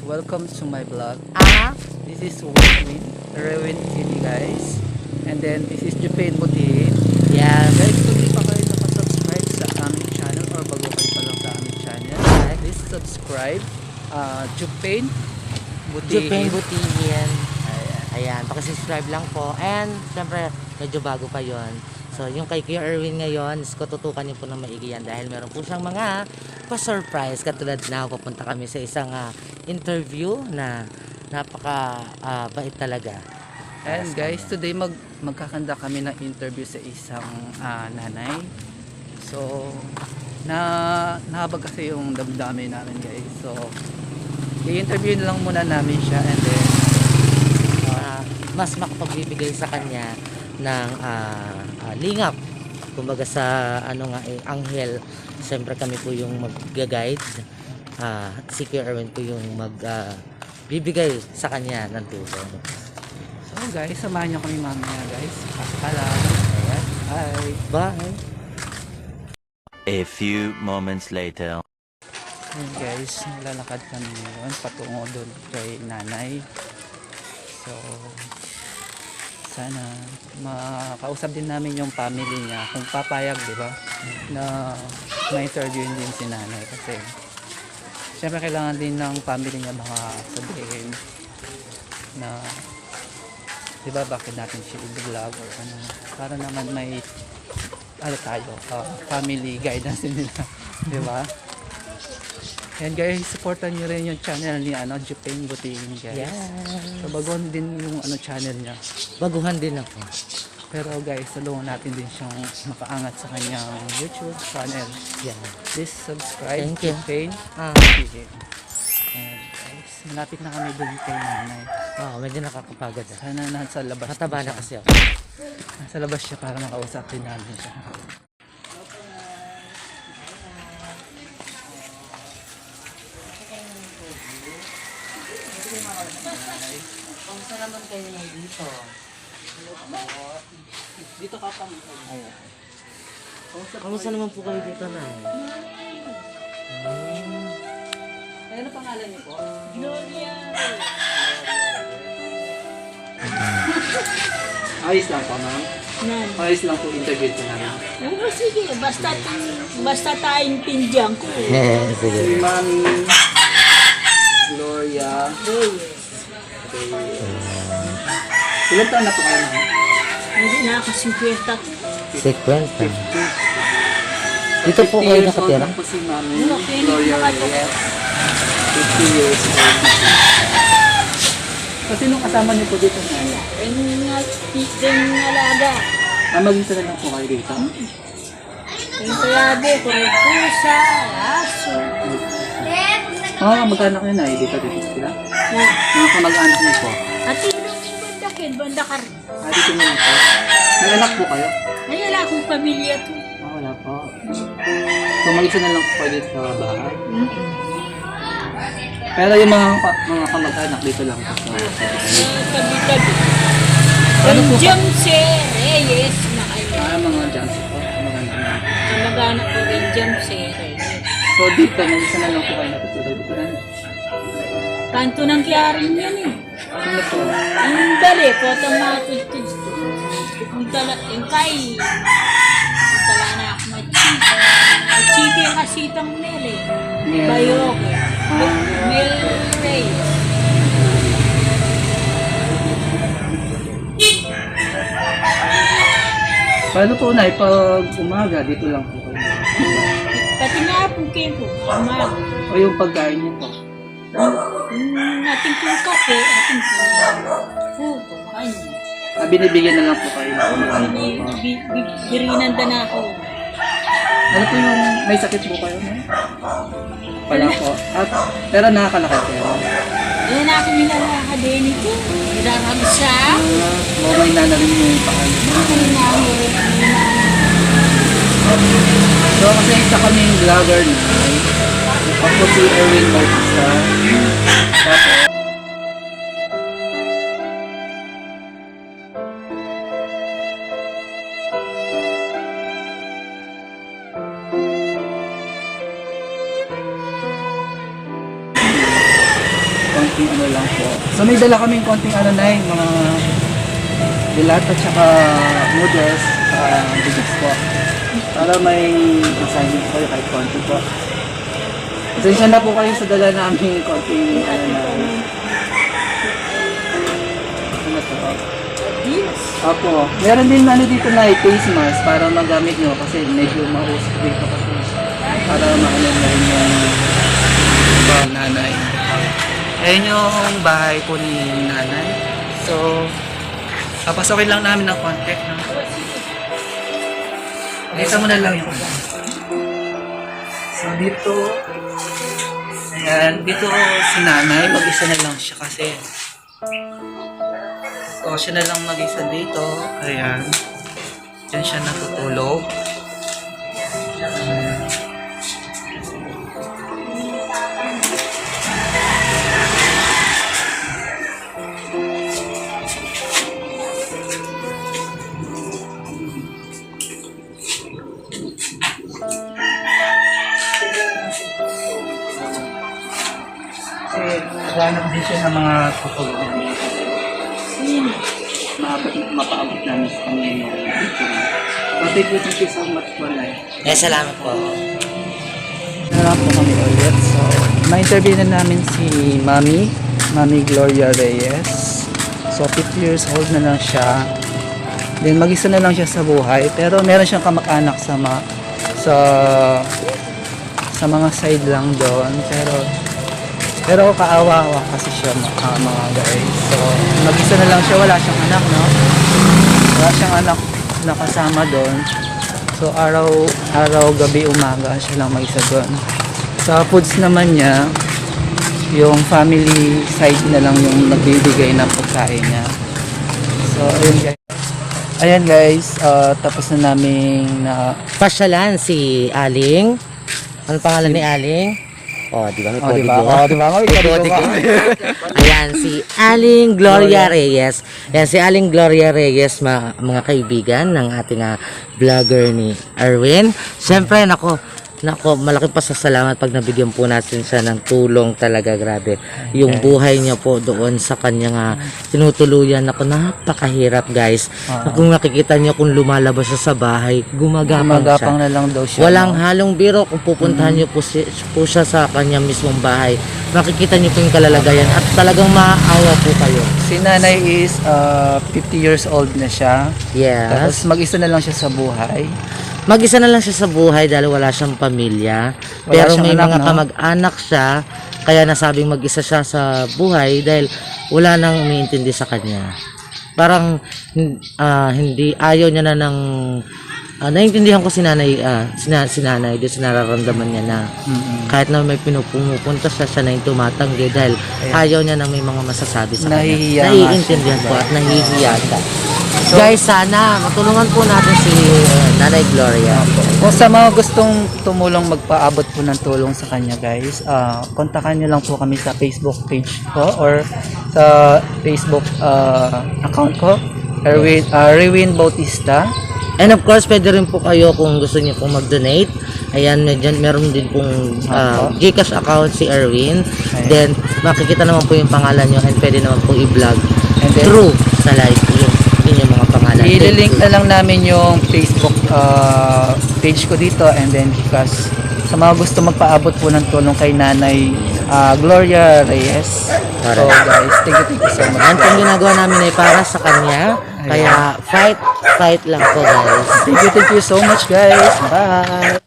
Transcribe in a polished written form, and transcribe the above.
welcome to my vlog. Ah, This is Rewin TV guys. And then this is Jupain Butiin. yes. Guys, kung di pa kayo nakasubscribe sa aming channel or bago kayo pa lang sa aming channel, please subscribe. Jupain Butiin. Jupain Butiin. Ayan, pakisubscribe lang po. And, syempre, medyo bago pa yon. So, yung kay Kuya Erwin ngayon, is tutukan niyo po ng maigi yan dahil meron po siyang mga pa-surprise. Katulad na, papunta kami sa isang interview na napaka-bait talaga. And guys, today magkakanda kami ng interview sa isang nanay. So, nahabag kasi yung damdamin namin guys. So, i-interview na lang muna namin siya and then mas makapagbibigay sa kanya ng lingap. Kumbaga sa anghel, siyempre kami po yung mag-guide. Si Kuya Erwin po yung bibigay sa kanya ng tulong. so guys, samahan niyo kami mamaya guys. Paalam. Ayan. Bye. Bye! A few moments later. Ayan guys, lalakad kami ngayon patungo doon kay nanay. So, sana makausap din namin yung family niya kung papayag, di ba? Na ma-interviewin din si nanay kasi syempre kailangan din ng family niya baka sabihin na di ba bakit natin siya i-vlog or ano para naman may tayo family guidance din nila, di ba? And guys, supportan nyo rin yung channel ni Jupain Butiin guys. Yeah. So baguhan din yung channel niya. Baguhan din ako. Pero guys, tulungan natin din siyang makaangat sa kanyang YouTube channel. Yeah. Please subscribe Thank to you. Jupain Ah. Butiin. And guys, malapit na kami dun kay nanay. Medyo nakakapagod. Sana nasa labas. Mataba din na siya. kasi ako. Nasa labas siya para makausap din namin siya. Kamusta naman kayo dito? Dito ka pa. Kamusta naman po kayo dito na? Ano pangalan niyo po? Gloria. Ayos lang po, ma'am. Nan. Ayos lang po interview ko namin. Oo, sige. Basta taintindihan ko. Sige. Si Mami Gloria. Ilan taon na po kayo, ma'am? Hindi na ako 50. Sekwenta. Dito po kayo nakatira? po si Mami Okay, Gloria nakatira. Reyes. 50 years old. Kasi nung kasama niyo po dito na Yung alaga. mag-isa na lang po kayo dito. Yung sayabi, pusa, aso. Mga kamag-anak niyo na dito sila. Na. Mga kamag-anak niyo po. At yung bandakar. Dito niyo po. May anak po kayo? Ay, wala akong pamilya to. Wala po. So mag-isa na lang po kayo dito sa bahay. Pero yung mga kamag-anak dito lang po sa Tabi-tabi. Ano po Yung Jamse Reyes na kayo. mga Jansi po. Maganda. Kamag-anak ko rin Jamse Reyes. So dito, mag-isa na lang po kayo natutulog dito na. Kanto ng Kiaring yan eh. Ano po? Ang dali po itong mga tutod. Yung kay. Yung tala na ako mag-chiki. Mag-chiki kasi itong Mel eh. Mel. Bayok eh. Mel Reyes. Paano po na pag umaga, dito lang po kayo. Pati nga po kayo po. Umaga. O yung pagkain niyo po. Ating pong kape. Ating pong puto. Kanya. Binibigyan na lang po kayo ng kumakain po. Birinanda na ako. Ano po yung may sakit po kayo? No? Wala po. At, pero nakakalakad kayo. Ayan ako nilalakadin ito. Niraragsa. May na rin yung paano. Ay, nahirit. So kasi isa kaming vlogger na. Ako si Erwin Bautista. Tapos ano lang po. So may dala kaming konting ano na mga dilata tsaka noodles, bigas po. Para may assignment kayo kahit konti po. Pasensya na po kayo sa dala namin konting ano na. Ano to? Yes. Opo. Meron din ano dito na face mask para magamit nyo kasi medyo mausap dito kasi para maano na rin yung nanay. Ayun yung bahay po ni nanay. So, papasokin lang namin ng konti. No? Dito mo na lang yung So, dito, ayan, dito si nanay, mag-isa na lang siya kasi. So, siya na lang mag-isa dito. Ayan. Diyan siya natutulog. Kasi, naghanap din siya ng mga tutulungan. Mapaabot namin sa kanya yung picture. So, thank you so much po, Nay. Salamat po. Narap po kami ulit. So, ma-interview na namin si Mami Gloria Reyes. So, 50 years old na lang siya. Then, mag-isa na lang siya sa buhay. Pero meron siyang kamag-anak sa mga side lang doon. Pero kaawa-awa kasi siya mga guys. So, mag-isa na lang siya. Wala siyang anak, no? Wala siyang anak na kasama doon. So, araw, gabi, umaga, siya lang mag-isa doon. Sa foods naman niya, yung family side na lang yung nagbibigay ng pagkain niya. So, ayun guys. Ayan guys, tapos na namin na... Pasyalan si Aling. Ano pangalan ni Aling? Oh, di ba may kodigo? Diba? May kodigo. Ayan, si Aling Gloria Reyes. Ayan, si Aling Gloria Reyes, mga kaibigan ng ating vlogger ni Erwin. Siyempre, nako, malaking pasasalamat pag nabigyan po natin siya ng tulong talaga, grabe. Yung buhay niya po doon sa kanyang tinutuluyan, ako napakahirap guys. Kung nakikita niyo kung lumalabas siya sa bahay, gumagapang na siya. lang daw siya. Walang halong biro kung pupuntahan niyo po siya sa kanyang mismong bahay. Makikita niyo po yung kalalagayan at talagang maaawa po kayo. Si nanay is 50 years old na siya. Yes. Tapos mag-isa na lang siya sa buhay. Mag-isa na lang siya sa buhay dahil wala siyang pamilya. Wala Pero siyang may anak, mga no? kamag-anak siya, kaya nasabing mag-isa siya sa buhay dahil wala nang umiintindi sa kanya. Parang hindi, ayaw niya na ng... naiintindihan ko si nanay, si nanay, doon nararamdaman niya na kahit na may pumupunta siya na yung tumatanggi dahil ayaw niya na may mga masasabi sa kanya. Nahihiya nga Naiintindihan siya, po at nahihiya siya. So, Guys, sana matulungan po natin si Nanay Gloria. kung sa mga gustong tumulong magpaabot po ng tulong sa kanya guys, kontakan nyo lang po kami sa Facebook page ko or sa Facebook account ko, Erwin Bautista. And of course, pwede rin po kayo kung gusto niyo pong mag-donate. Ayan, meron din pong Gcash account si Erwin. Then, makikita naman po yung pangalan nyo and pwede naman po i-vlog through sa live yung inyong mga pangalan. I-link na lang namin yung Facebook page ko dito and then Gcash. Sa mga gusto magpaabot po ng tulong kay Nanay Gloria Reyes. So guys, thank you so much. And kung ginagawa namin ay para sa kanya, kaya fight lang po guys. Thank you so much guys. Bye!